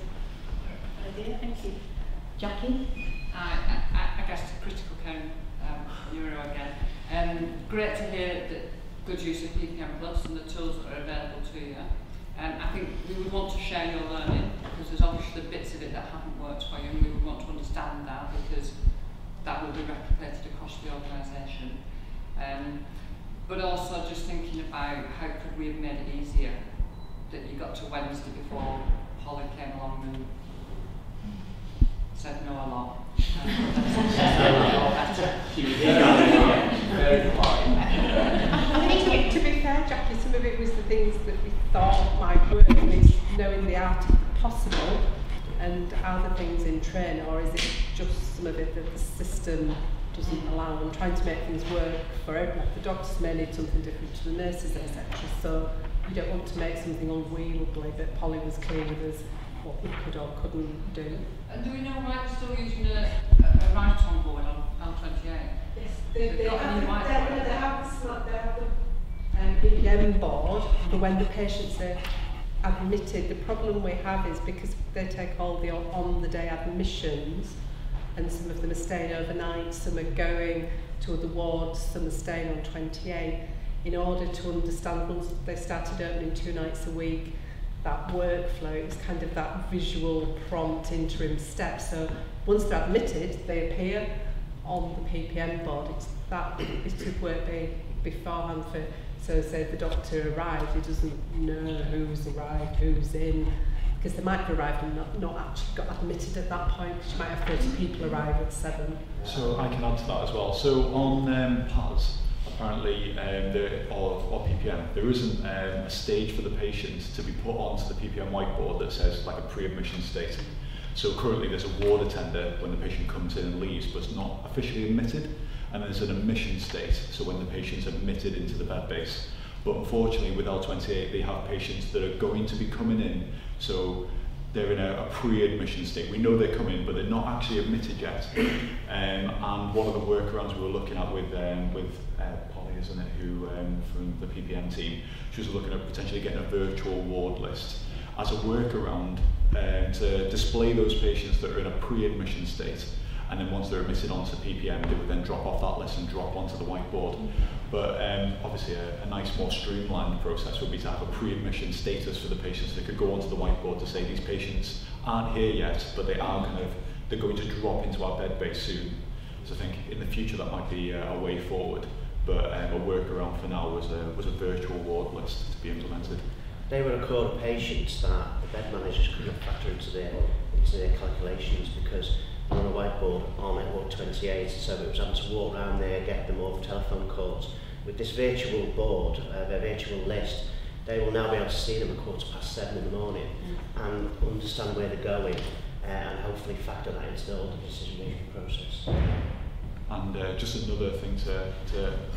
idea. Thank you. Jackie? I guess to critical care neuro again. Great to hear that good use of PPM Plus and the tools that are available to you. I think we would want to share your learning because there's obviously bits of it that haven't worked for you, and we would want to understand that because that will be replicated across the organisation. But also just thinking about how could we have made it easier that you got to Wednesday before Holly came along and said no a lot. I think to be fair, Jackie, some of it was the things that we thought might work, and it's knowing the art of the possible, and are the things in train, or is it just some of it that the system doesn't allow, and trying to make things work for everyone. The doctors may need something different to the nurses, etc. So you don't want to make something unwieldy, but Polly was clear with us what we could or couldn't do. And do we know why they're still using a write-on board on L28? Yes, they have the PPM board for when the patients are admitted. The problem we have is because they take all the on-the-day admissions, and some of them are staying overnight, some are going to other wards, some are staying on 28, in order to understand, once they started opening 2 nights a week, that workflow. It was kind of that visual prompt interim step. So once they're admitted, they appear on the PPM board. It's that it took work beforehand for, so say the doctor arrived, he doesn't know who's arrived, who's in, because they might have arrived and not actually got admitted at that point, because you might have 30 people arrive at 7. So I can add to that as well. So on PAS, apparently, or PPM, there isn't a stage for the patient to be put onto the PPM whiteboard that says like a pre-admission state. So currently there's a ward attender when the patient comes in and leaves, but it's not officially admitted, and there's an admission state, so when the patient's admitted into the bed base. But unfortunately with L28 they have patients that are going to be coming in, so they're in a pre-admission state. We know they're coming, but they're not actually admitted yet. And one of the workarounds we were looking at with Polly, isn't it, who from the PPM team, she was looking at potentially getting a virtual ward list as a workaround to display those patients that are in a pre-admission state, and then once they're admitted onto PPM, they would then drop off that list and drop onto the whiteboard. But obviously a nice, more streamlined process would be to have a pre-admission status for the patients that could go onto the whiteboard to say these patients aren't here yet, but they are they're going to drop into our bed base soon. So I think in the future that might be a way forward, but a workaround for now was a virtual ward list to be implemented. They were a core of patients that the bed managers couldn't factor into their calculations, because they're on a whiteboard on network 28, so it was having to walk around there, get them over telephone calls. With this virtual board, their virtual list, they will now be able to see them at 7:15 in the morning and understand where they're going, and hopefully factor that into the decision-making process. And just another thing to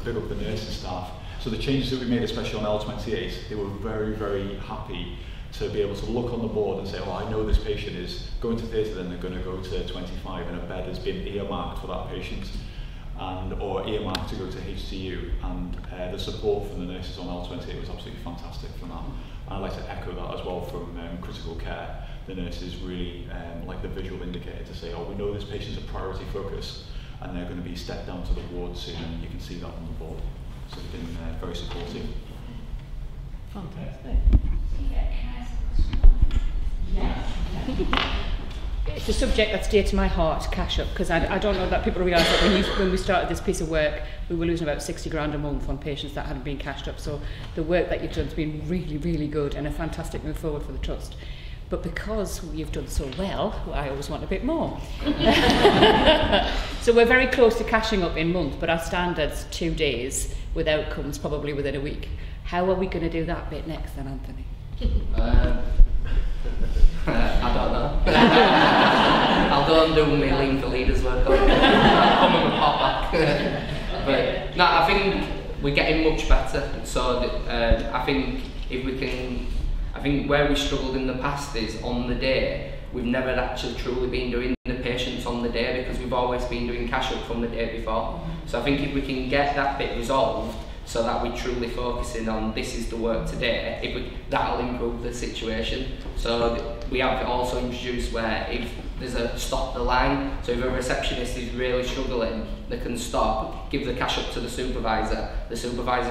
big up the nursing staff. So the changes that we made, especially on L28, they were very, very happy to be able to look on the board and say, oh, I know this patient is going to theatre, then they're going to go to 25, and a bed has been earmarked for that patient, or earmarked to go to HCU. And the support from the nurses on L28 was absolutely fantastic from that. And I'd like to echo that as well from critical care. The nurses really like the visual indicator to say, oh, we know this patient's a priority focus, and they're going to be stepped down to the ward soon, and you can see that on the board. So they've been very supportive. Fantastic. It's a subject that's dear to my heart, cash up, because I don't know that people realise that when we started this piece of work, we were losing about 60 grand a month on patients that hadn't been cashed up. So the work that you've done has been really, really good and a fantastic move forward for the Trust. But because you've done so well, I always want a bit more. So we're very close to cashing up in month, but our standard's 2 days with outcomes probably within a week. How are we going to do that bit next then, Anthony? I don't know. I'll go and do my Lean for Leaders work. I'll come and pop back. But no, I think we're getting much better. So I think if we can, I think where we struggled in the past is on the day. We've never actually truly been doing the patients on the day, because we've always been doing cash up from the day before. So I think if we can get that bit resolved, so that we're truly focusing on this is the work today, that'll improve the situation. So we have also introduced where if there's a stop the line, so if a receptionist is really struggling, they can stop, give the cash up to the supervisor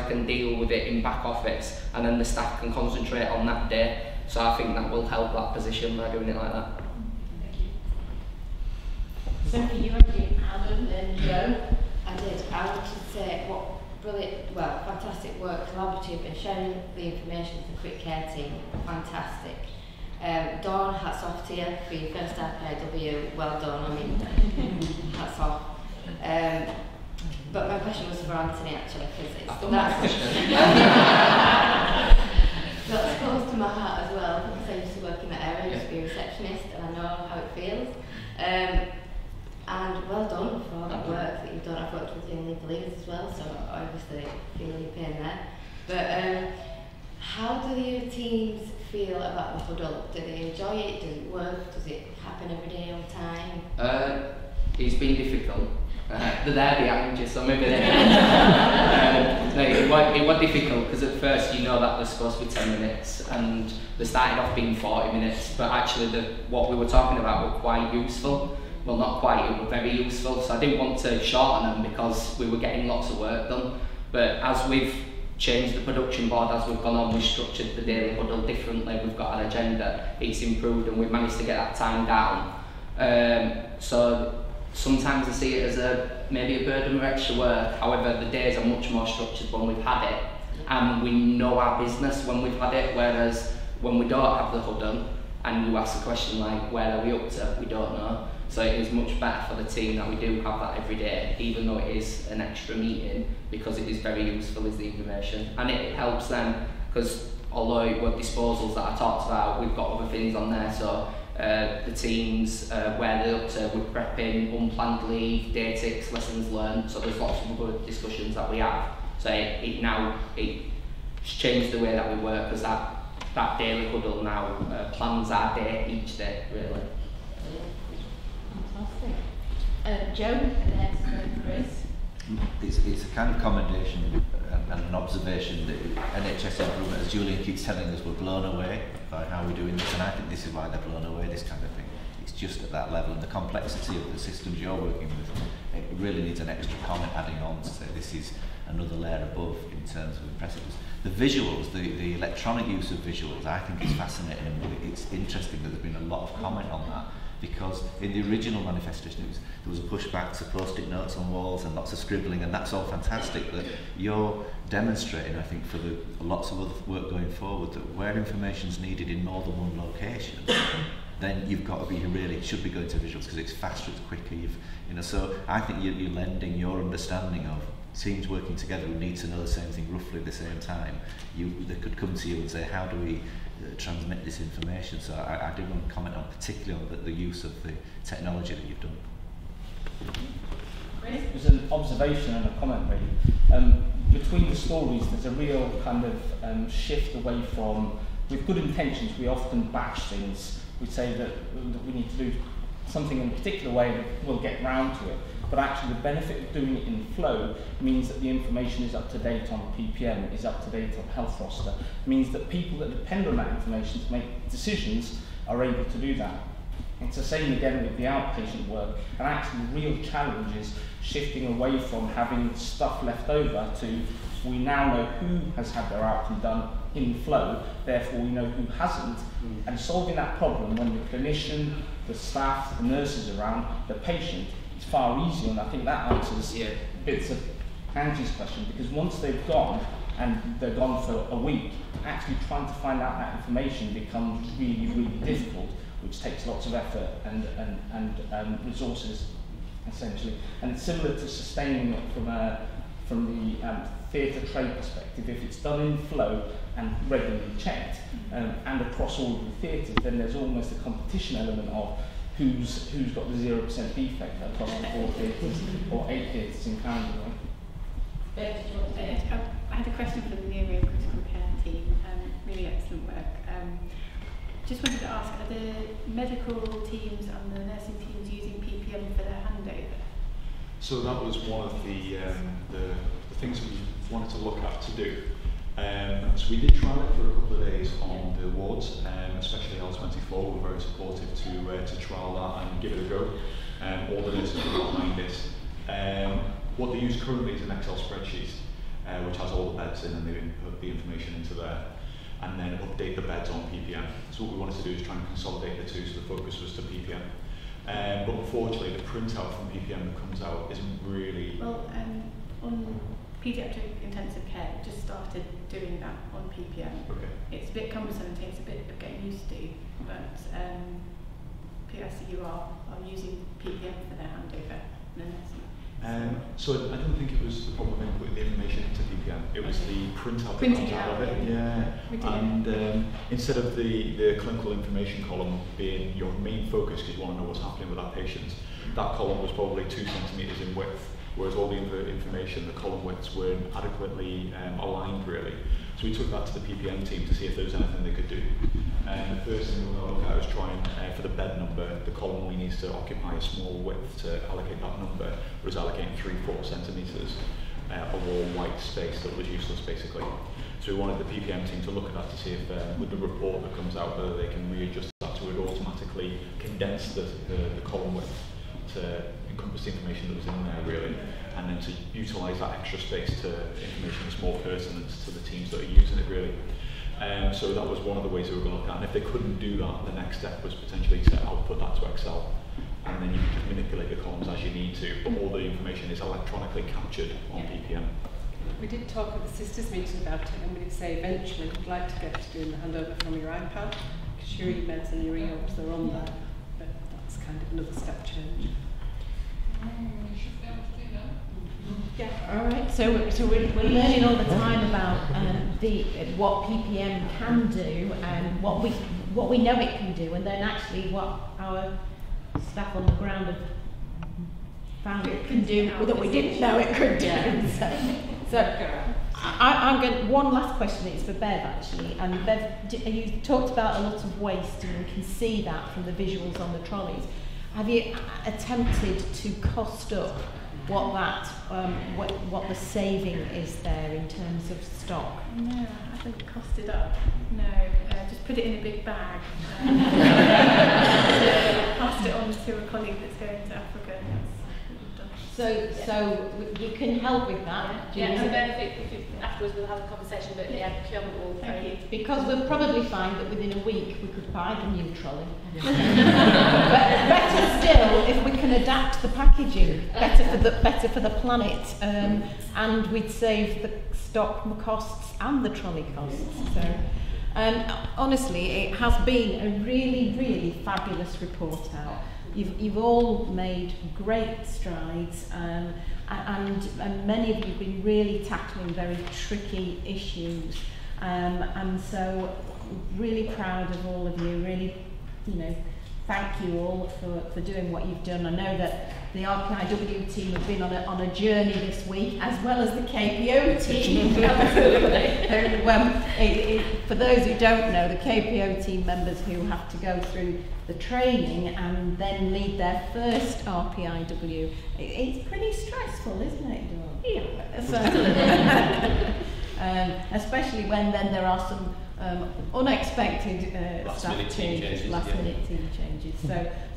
can deal with it in back office, and then the staff can concentrate on that day. So I think that will help that position by doing it like that. So for you, Adam and Joe, I wanted to say what brilliant, fantastic work, collaborative, and sharing the information with the quick care team, fantastic. Dawn, hats off to you for your first RPIW, well done, I mean, hats off. But my question was for Anthony actually, because that's close to my heart as well, because I used to work in that area, I used to be a receptionist, and I know how it feels. And well done for all that work that you've done. I've worked with young legal leaders as well, so I obviously feel your pain there. But how do your teams feel about the huddle? Do they enjoy it? Does it work? Does it happen every day all the time? It's been difficult. They're there behind you, so maybe they it was difficult because at first you know that they're supposed to be 10 minutes and they started off being 40 minutes, but actually what we were talking about were quite useful. well, not quite, it were very useful. So I didn't want to shorten them because we were getting lots of work done. But as we've changed the production board, as we've gone on, we've structured the daily huddle differently, we've got an agenda, it's improved and we've managed to get that time down. So sometimes I see it as maybe a burden or extra work. However, the days are much more structured when we've had it, and we know our business when we've had it, whereas when we don't have the huddle and you ask a question like, where are we up to, we don't know. So it is much better for the team that we do have that every day, even though it is an extra meeting, because it is very useful as the information. And it helps them, because although it were disposals that I talked about, we've got other things on there. So the teams, where they're up to with prepping, unplanned leave, day ticks, lessons learned. So there's lots of other discussions that we have. So it's changed the way that we work, because that daily huddle now plans our day each day, really. Fantastic. Joe, and then Chris. It's a kind of commendation and an observation that NHS improvement, as Julian keeps telling us, we're blown away by how we're doing this, and I think this is why they're blown away, this kind of thing. It's just at that level, and the complexity of the systems you're working with, it really needs an extra comment adding on to say this is another layer above in terms of impressiveness. The visuals, the electronic use of visuals, I think is fascinating, and it's interesting that there's been a lot of comment on that, because in the original manifestation there was a pushback to post-it notes on walls and lots of scribbling, and that's all fantastic, but you're demonstrating, I think, for lots of other work going forward, that where information's needed in more than one location, then you've got to be should be going to visuals, because it's faster, it's quicker, so I think you're lending your understanding of teams working together who need to know the same thing roughly at the same time. They could come to you and say, how do we transmit this information? So I do want to comment on particularly on the use of the technology that you've done. It was an observation and a comment really. Between the stories there's a real kind of shift away from, with good intentions we often batch things. We say that we need to do something in a particular way and we'll get round to it. But actually the benefit of doing it in flow means that the information is up to date on PPM, is up to date on health roster, means that people that depend on that information to make decisions are able to do that. It's the same again with the outpatient work, and actually the real challenge is shifting away from having stuff left over to, we now know who has had their outcome done in flow, therefore we know who hasn't, and solving that problem when the clinician, the staff, the nurses around, the patient, it's far easier, and I think that answers bits of Angie's question, because once they've gone, and they're gone for a week, actually trying to find out that information becomes really, really difficult, which takes lots of effort and resources, essentially. And it's similar to sustaining it from the theatre trade perspective. If it's done in flow and regularly checked, and across all of the theatres, then there's almost a competition element of who's got the 0% defect across the 4 theatres or 8 theatres in Canada. I had a question for the neurocritical care team. Really excellent work. Just wanted to ask, are the medical teams and the nursing teams using PPM for their handover? So that was one of the things we wanted to look at to do. So we did trial it for a couple of days on the wards, especially L24 were very supportive to trial that and give it a go. All the nurses were behind it. What they use currently is an Excel spreadsheet, which has all the beds in, and they input the information into there, and then update the beds on PPM. So what we wanted to do is try and consolidate the two, so the focus was to PPM. But unfortunately, the printout from PPM that comes out isn't really... Well, on Pediatric intensive care, just started doing that on PPM. Okay. It's a bit cumbersome and takes a bit of getting used to, but PICU are using PPM for their handover. So I don't think it was the problem of inputting the information into PPM. It was the printout that comes out of it. Yeah. And instead of the clinical information column being your main focus because you want to know what's happening with that patient, that column was probably 2 centimetres in width, whereas all the information, the column widths weren't adequately aligned really. So we took that to the PPM team to see if there was anything they could do. And the first thing we were going to look at was trying, for the bed number, the column only needs to occupy a small width to allocate that number, whereas allocating 3-4 centimetres of all white space that was useless basically. So we wanted the PPM team to look at that to see if with the report that comes out whether they can readjust that so it would automatically condense the column width. to encompass the information that was in there really, and then to utilise that extra space to information that's more pertinent to the teams that are using it really. So that was one of the ways we were going to look at it. And if they couldn't do that, the next step was potentially to output that to Excel, and then you can just manipulate the columns as you need to, but all the information is electronically captured on PPM. We did talk at the sisters meeting about it, and we did say eventually we'd like to get to doing the handover from your iPad, because your e-meds and your e-hubs are on there, but that's kind of another step change. Yeah. All right. So we're learning all the time about what PPM can do and what we know it can do, and then actually what our staff on the ground have found it can do that we didn't know it could do. I'm going. One last question. It's for Bev actually, and Bev, you talked about a lot of waste, and we can see that from the visuals on the trolleys. Have you attempted to cost up what that what the saving is there in terms of stock? No, I haven't costed up. No, just put it in a big bag. Passed it on to a colleague that's going to Africa. So you can help with that. Yeah, and then afterwards we'll have a conversation, but yeah, procurement will. Thank you. Because we'll probably find that within a week we could buy the new trolley. But better still, if we can adapt the packaging better for the planet, and we'd save the stock costs and the trolley costs. So, honestly, it has been a really, really fabulous report out. You've all made great strides, and many of you have been really tackling very tricky issues, and so really proud of all of you. Really, thank you all for doing what you've done. I know that the RPIW team have been on a journey this week, as well as the KPO team. For those who don't know, the KPO team members who have to go through the training and then lead their first RPIW, it's pretty stressful, isn't it, Dawn? Yeah. Especially when then there are some unexpected staff changes, last-minute team changes.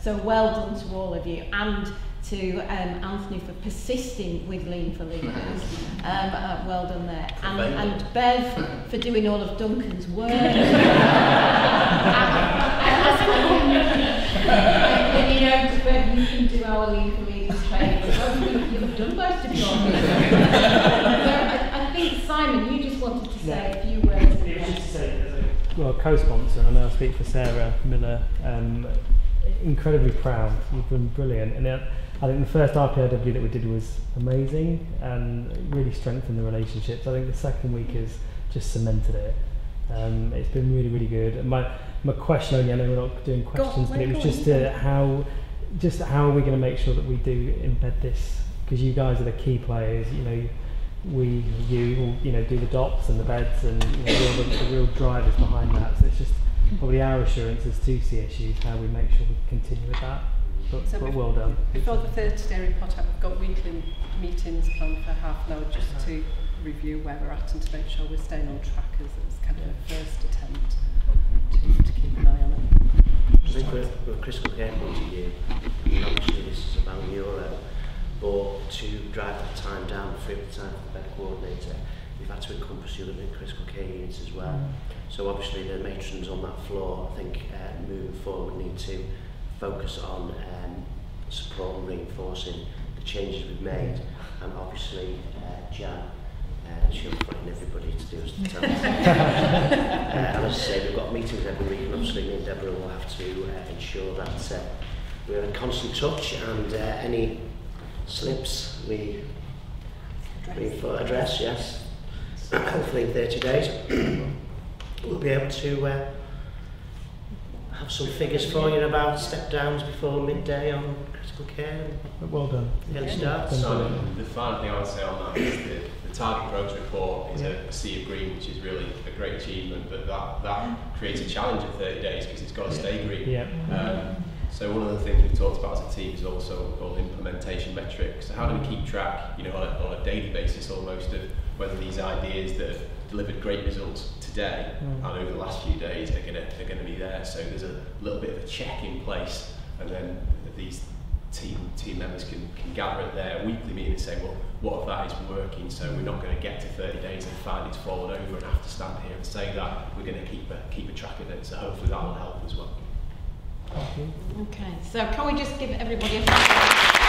So well done to all of you, and to Anthony for persisting with Lean for Leaders. Well done there. And Bev for doing all of Duncan's work. And Bev, you can do our Lean for Leaders training. You've done most of your work. I think, Simon, you just wanted to say a few words. Well, co-sponsor, and I know I speak for Sarah Miller, incredibly proud. You've been brilliant. And I think the first RPIW that we did was amazing and really strengthened the relationships. I think the second week has just cemented it. It's been really, really good. And my question only, I know we're not doing questions, but it was just how are we going to make sure that we do embed this? Because you guys are the key players. You do the dots and the beds, and the real drivers behind that. So it's just probably our assurance as two CSUs how we make sure we continue with that. But well done. Before the 30-day report out, we've got weekly meetings planned for half an hour just to review where we're at and to make sure we're staying on track as kind of a first attempt to keep an eye on it. I think from a critical care point of view, obviously this is about neuro, but to drive that time down, free up the time for the bed coordinator, we've had to encompass the other critical care units as well. So obviously the matrons on that floor, I think moving forward, need to focus on support and reinforcing the changes we've made, and obviously Jan, she'll frighten everybody to do as the task. And as I say, we've got meetings every week, and obviously me and Deborah will have to ensure that we're in constant touch, and any slips we address, yes. Hopefully in 30 days we'll be able to have some figures for you about step downs before midday on critical care. Well done. Early start. So the final thing I would say on that is the target growth report is a sea of green, which is really a great achievement, but that creates a challenge at 30 days because it's got to stay green. Yeah. So one of the things we've talked about as a team is also called implementation metrics. So how do we keep track, on a daily basis almost, of whether these ideas that have delivered great results today and over the last few days are going to be there. So there's a little bit of a check in place, and then these team members can gather at their weekly meeting and say, well, what of that is working? So we're not going to get to 30 days and find it's fallen over and have to stand here and say that. We're going to keep a track of it. So hopefully that will help as well. Okay, so can we just give everybody a